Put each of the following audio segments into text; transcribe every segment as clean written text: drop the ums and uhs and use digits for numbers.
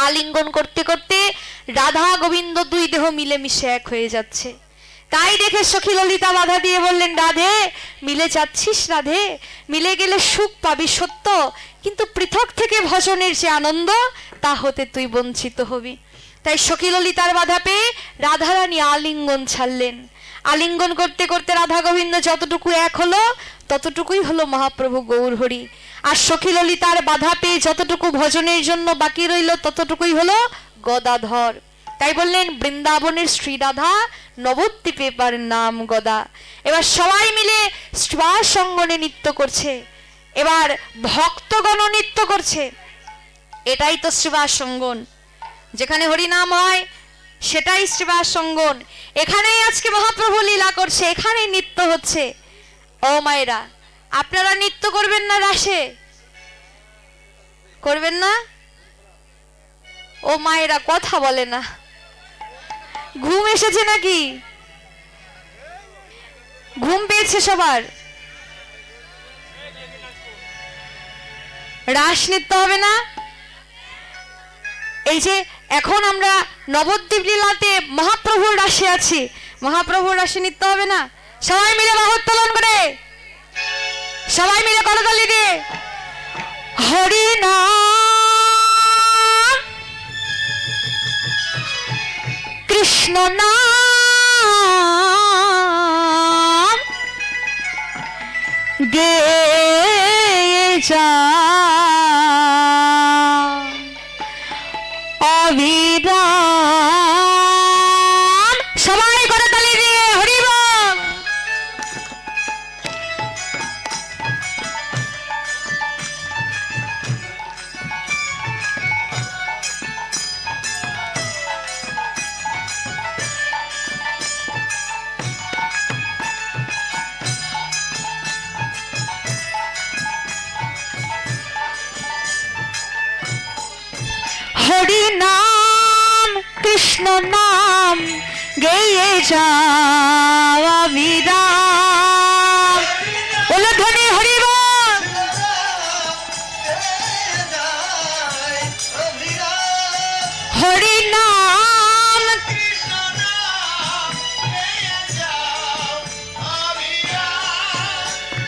আলিঙ্গন করতে করতে রাধা গোবিন্দ দুই দেহ মিলে মিশে এক হয়ে যাচ্ছে। তাই দেখে সখী ললিতা বাধা দিয়ে বললেন, রাধে মিলে যাচ্ছিস, রাধে মিলে গেলে সুখ পাবি সত্য, কিন্তু পৃথক থেকে ভজনের যে আনন্দ তা হতে তুই বঞ্চিত হবি। তাই সখী ললিতার বাধা পেয়ে রাধারানী আলিঙ্গন ছাড়লেন। আলিঙ্গন করতে করতে রাধা গোবিন্দ যতটুকু এক হলো ততটুকুই হলো মহাপ্রভু গৌর হরি। আর সখী ললিতার বাধা পেয়ে যতটুকু ভজনের জন্য বাকি রইল ততটুকুই হলো গদাধর। তাই বললেন, বৃন্দাবনের শ্রী রাধা নবদ্বীপে পার নাম গদা। এবার সবাই মিলে শ্রীবাস অঙ্গনে নৃত্য করছে, এবার ভক্তগণ নৃত্য করছে। এটাই তো শ্রীবাস অঙ্গন, যেখানে হরিনাম হয় সেটাই শ্রীবাস অঙ্গন। এখানেই আজকে মহাপ্রভু লীলা করছে, এখানেই নৃত্য হচ্ছে। ও মায়েরা, আপনারা নৃত্য করবেন না রাসে? করবেন না? ও মায়েরা কথা বলে না, ঘুম এসেছে নাকি? ঘুম পেয়েছে সবার? রাস নৃত্য হবে না? এই যে এখন আমরা নবদ্বীপ লীলাতে মহাপ্রভুর রাশে আছি, মহাপ্রভুর রাশে নৃত্য হবে না? সবাই মিলে বাহুত্তোলন করে, সবাই মিলে করতালি দিয়ে হরি নাম কৃষ্ণ নাম গেয়ে যা অবিরাম। সবাই করতালি দিয়ে হরি বল। হরি নাম কৃষ্ণ নাম গেয়ে যাও অবিরাম। বলো ধ্বনি হরি বল। হরি নাম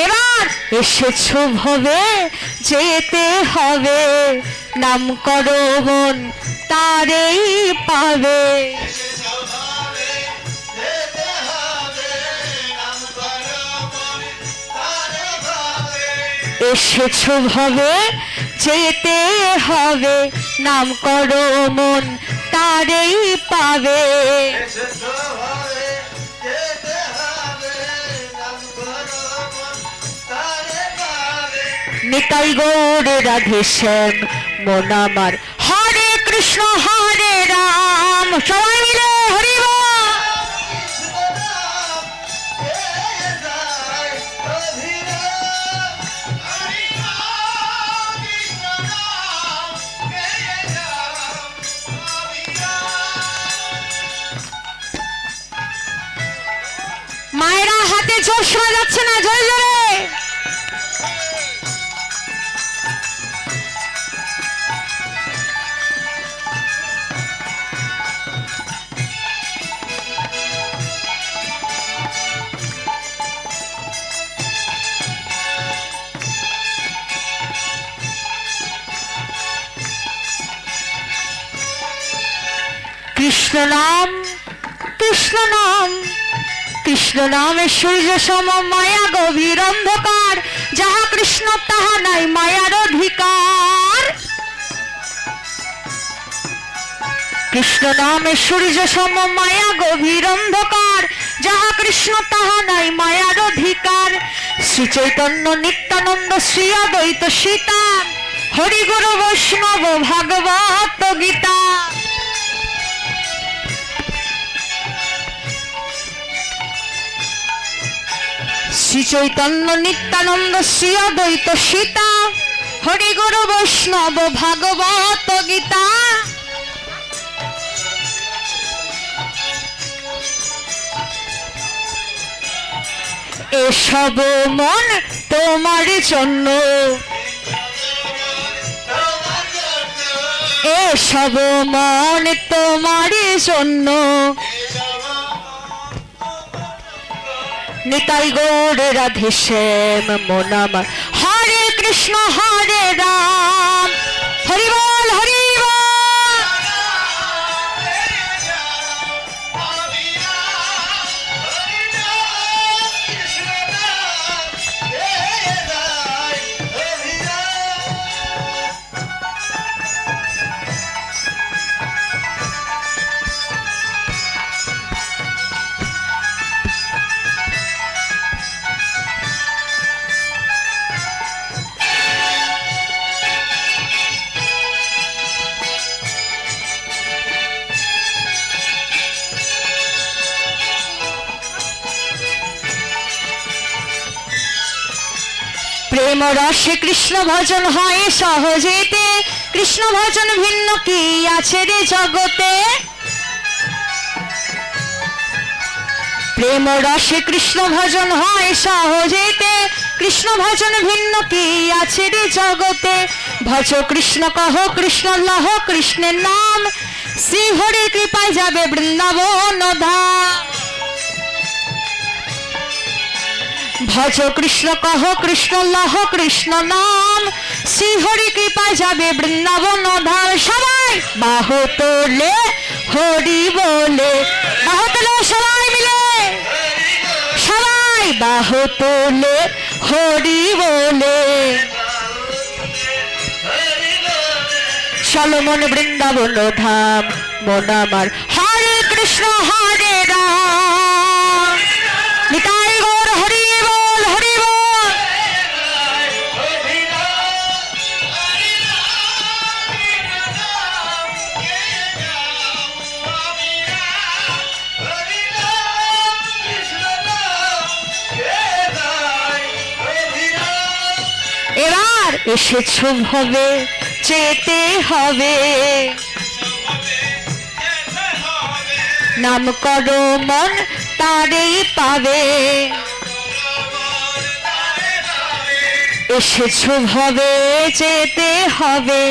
এবার এসেছো ভবে যেতে হবে, নাম করো মন তারেই পাবে। এসেছো ভবে যেতে হবে, নাম করো মন তারেই পাবে। নিতাই গৌর রাধে শ্যাম মন আমার, হরে কৃষ্ণ হরে রাম। সবাই মিলে হরি বল। মায়েরা হাতে জোর শোনা যাচ্ছে না, জোরে জোরে। কৃষ্ণ নাম কৃষ্ণ নাম কৃষ্ণ নামে সূর্য সম মায়া গভীর অন্ধকার, যাহা কৃষ্ণ তাহা নাই মায়ার অধিকার। কৃষ্ণ নামে সূর্য সম মায়া গভীর অন্ধকার, যাহা কৃষ্ণ তাহা নাই মায়ার অধিকার। শ্রী চৈতন্য নিত্যানন্দ শ্রী অদ্বৈত সীতা, হরি গুরু বৈষ্ণব ভাগবত গীতা। শ্রী চৈতন্য নিত্যানন্দ শ্রী অদ্বৈত সীতা, হরি গুরু বৈষ্ণব ভাগবত গীতা। এসব মন তোমার জন্য, এসব মন তোমারই জন্য নিতাই গৌর রাধে শ্যাম মন আমার হরে কৃষ্ণ হরে রাম হরি বল হরি প্রেম রসে কৃষ্ণ ভজন হয় সহজেতে কৃষ্ণ ভজন ভিন্ন কি আছে রে জগতে প্রেম রসে কৃষ্ণ ভজন হয় সহজেতে কৃষ্ণ ভজন ভিন্ন কি আছে রে জগতে ভজ কৃষ্ণ কহ কৃষ্ণ লহ কৃষ্ণের নাম শ্রী হরির কৃপায় যাবে বৃন্দাবন ধাম ভজ কৃষ্ণ কহ কৃষ্ণ লহ কৃষ্ণ নাম শ্রী হরি কৃপায় যাবে বৃন্দাবন ধাম সবাই বাহু তোলে হরি বলে বাহু তোলে সবাই মিলে সবাই বাহু তোলে হরি বলে চলো মন বৃন্দাবন ধাম মন আমার হরে কৃষ্ণ হরে রাম নিতাই গৌর হরি বল হরি বল এবার এসেছো ভবে যেতে হবে নাম করো মন তারেই পাবে এসেছো ভবে যেতে হবে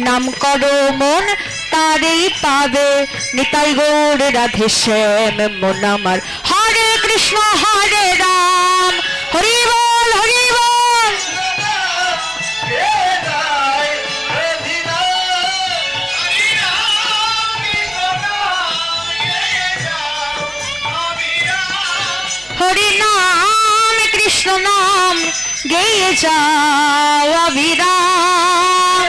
নাম করো মন তারেই পাবে নিতাই গৌর রাধে শ্যাম মন আমার হরে কৃষ্ণ হরে রাম হরি বল হরি বল হরি নাম কৃষ্ণ নাম গেয়ে যাও অবিরাম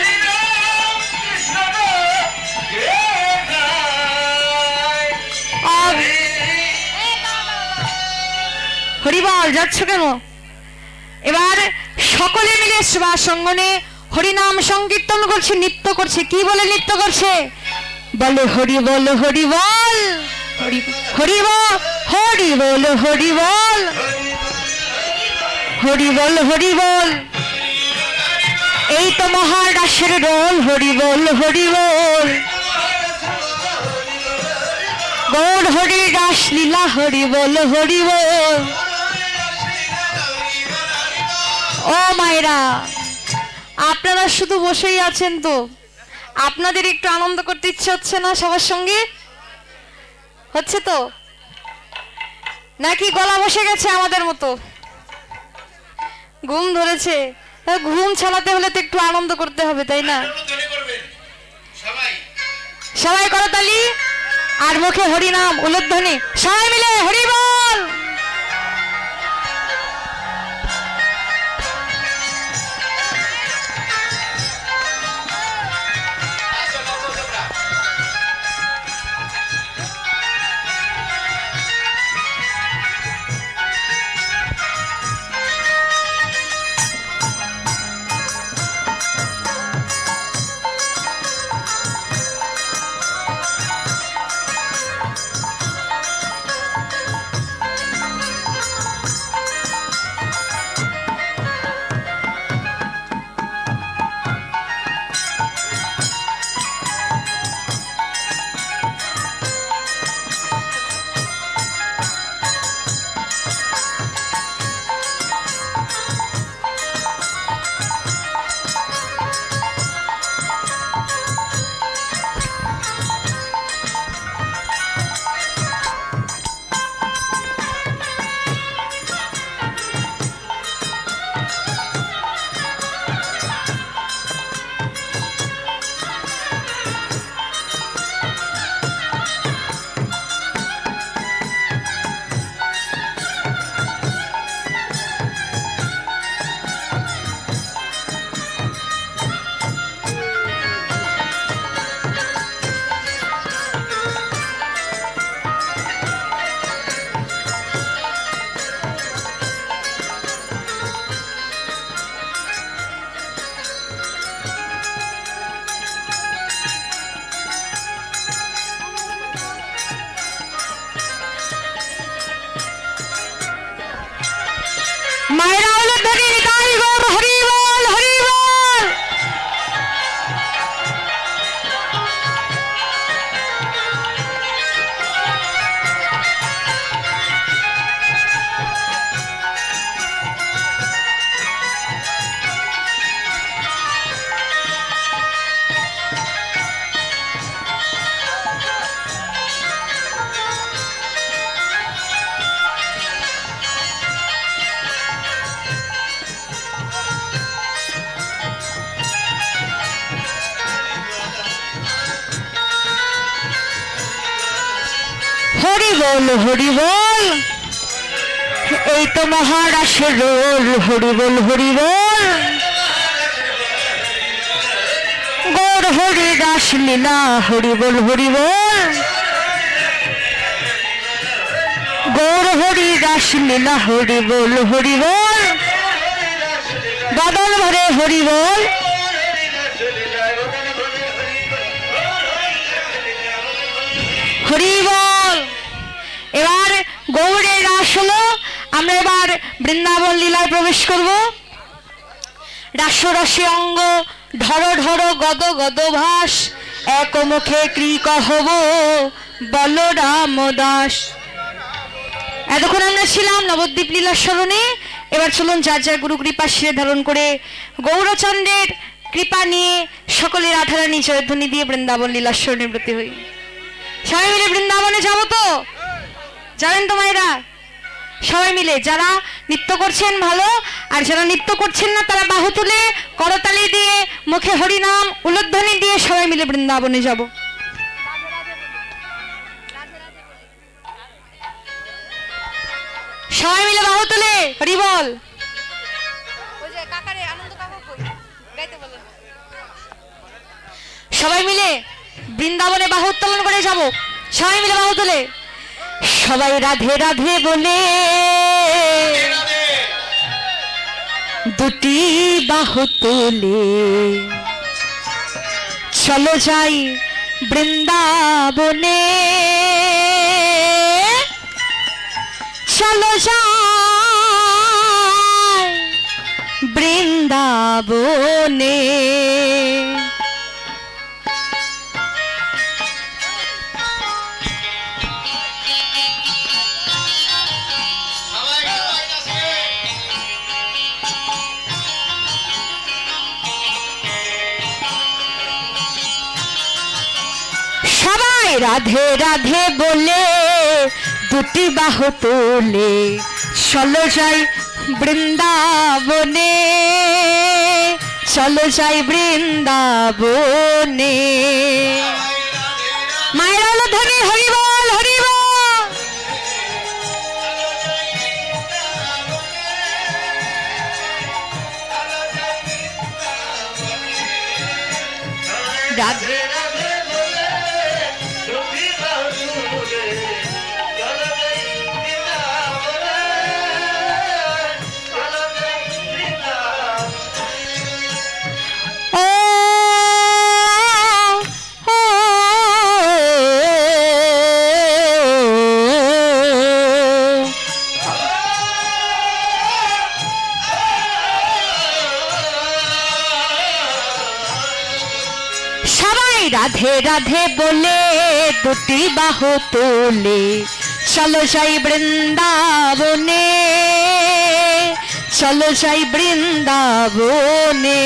হরি বল যাচ্ছ কেন এবার সকলে মিলে সঙ্গনে হরিনাম সংকীর্তন করছে নৃত্য করছে কি বলে নৃত্য করছে বলে হরি বল হরি বল হরি হরি বল হরি বল হরি বল হরি বল হরি বল এই তো মহারাসের রোল হরি বল হরি বল গৌর হরি রাস লীলা হরি বল হরি বল ও মায়েরা আপনারা শুধু বসেই আছেন তো আপনাদের একটু আনন্দ করতে ইচ্ছে হচ্ছে না সবার সঙ্গে হচ্ছে তো নাকি গলা বসে গেছে আমাদের মতো ঘুম ধরেছে ঘুম ছাড়াতে হলে তো একটু আনন্দ করতে হবে তাই না সবাই করতালি আর মুখে হরিনাম উলধ্বনি সবাই মিলে হরি বল হরি বল হরি বল, এই তো মহারাসের রোল। হরি বল হরি বল, গৌর হরি রাস লীলা। হরি বল হরি বল, গৌর হরি রাস লীলা। হরি বল হরি বল, বাদল ভরে হরি বল। হরি বল। এবার গৌরের রাস হলো, আমরা এবার বৃন্দাবন লীলায় প্রবেশ করব। রাসরসে অঙ্গ ঢর ঢর গদ গদ ভাস, এক মুখে ক্রীক হব বলরাম দাস। এতক্ষণ আমরা ছিলাম নবদ্বীপ লীলার স্মরণে। এবার চলুন যার যার গুরু কৃপা শিরে ধারণ করে গৌরচন্দ্রের কৃপা নিয়ে সকলে রাধারানী জয়ধ্বনি দিয়ে বৃন্দাবন লীলার স্মরণে ব্রতী হই। সবাই মিলে বৃন্দাবনে যাবো তো? যাবেন তো মায়েরা? সবাই মিলে যারা নৃত্য করছেন ভালো, আর যারা নৃত্য করছেন না তারা বাহু তুলে করতালি দিয়ে মুখে হরিনাম উলধ্বনি দিয়ে সবাই মিলে বৃন্দাবনে যাব। সবাই মিলে বাহু তুলে হরি বল। সবাই মিলে বৃন্দাবনে বাহু উত্তোলন করে যাব। সবাই মিলে বাহু তুলে সবাই রাধে রাধে বলে দুটি বাহু তুলে চলো যাই বৃন্দাবনে, চলো যাই বৃন্দাবনে। সবাই রাধে রাধে বলে দুটি বাহু তুলে চলো যাই বৃন্দাবনে, চলো যাই বৃন্দাবনে। মায়ের হলো ধ্বনি হরি বল হরি বল। রাধে রাধে রাধে বলে দুটি বাহু তুলে চলো যাই বৃন্দাবনে, চলো যাই বৃন্দাবনে।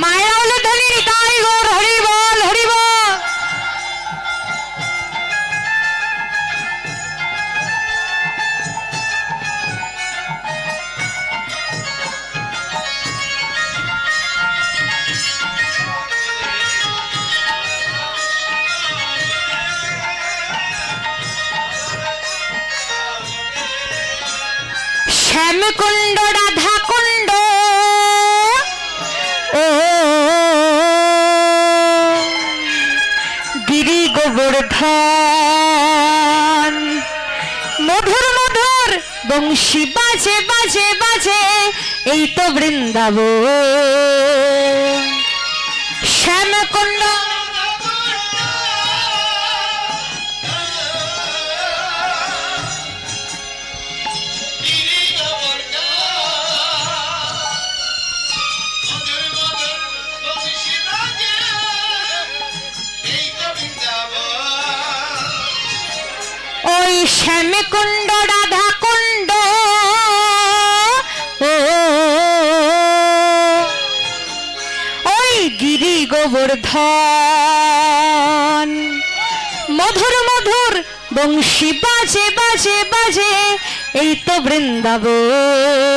মায়েরা হলো ধনী নিতাই গৌর হরি বল হরি বল। শ্যামকুণ্ড রাধা কুণ্ড গিরি গোবর্ধন, মধুর মধুর বংশী বাজে বাজে বাজে এই তো বৃন্দাবন। শ্যামকুণ্ড ওই শ্যামকুণ্ড রাধা কুণ্ড ওই গিরি গোবর্ধন। মধুর মধুর বংশী বাজে বাজে বাজে, এই তো বৃন্দাবন।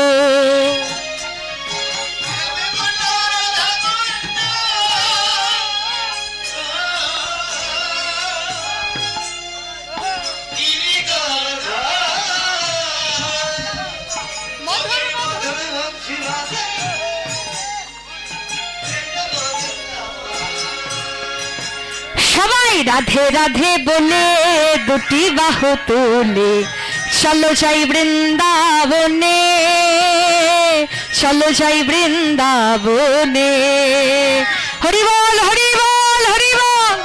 সবাই রাধে রাধে বলে দুটি বাহু তুলে, চলো যাই বৃন্দাবনে, চলো যাই বৃন্দাবনে। হরি বল হরি বল হরি বল।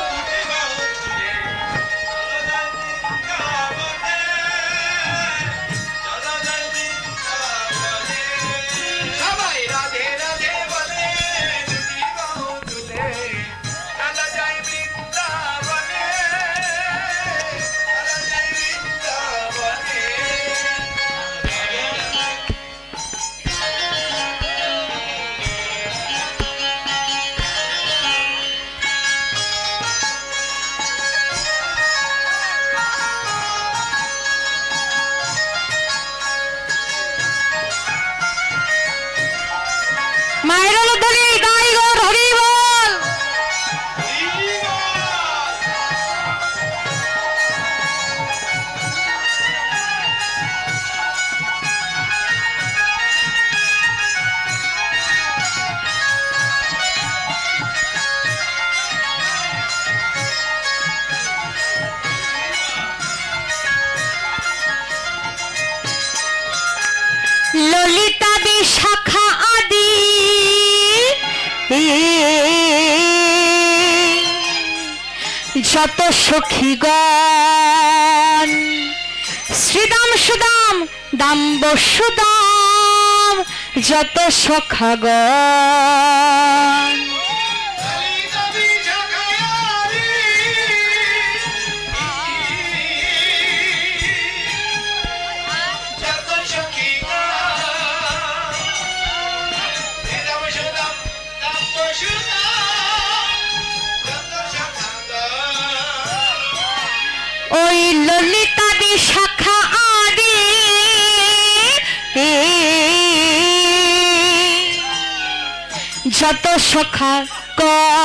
মায়ের ধরি গাই গর হরি বল। ললিতা বিশাখা আদি যত সখীগণ, শ্রীদাম সুদাম দাম্ব সুদাম যত সখাগণ। ওই ললিতা বিশাখা আদি যত সখাগণ,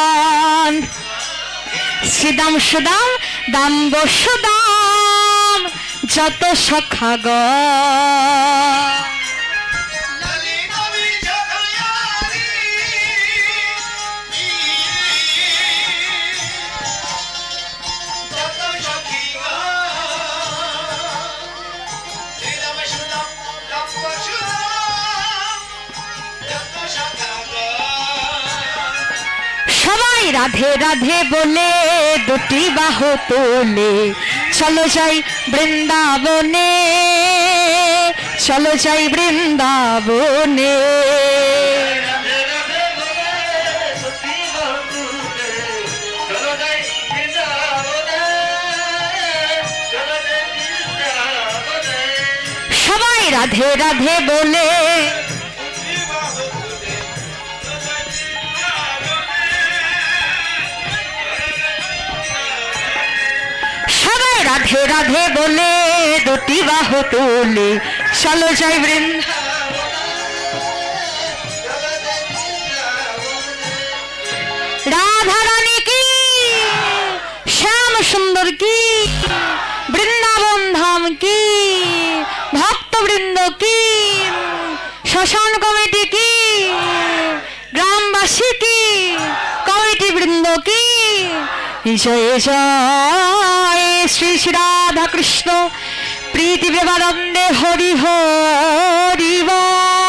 শ্রীদাম সুদাম দাম্ব সুদাম যত সখাগণ। সবাই রাধে রাধে বলে দুটি বাহু তোলে, চলো যাই বৃন্দাবনে, চলো যাই বৃন্দাবনে। সবাই রাধে রাধে বলে রাধে রাধে বলে দুটি বাহু তুলে, চলো যাই রাধা রানী কি, শ্যাম সুন্দর কি, বৃন্দাবন ধাম কি, ভক্তবৃন্দ কি, শ্মশান কমিটি কি, গ্রামবাসী কি, কমিটি বৃন্দ কি, জয় জয় শ্রী শ্রী রাধা কৃষ্ণ প্রীতি প্রেমানন্দে হরি হরি বল।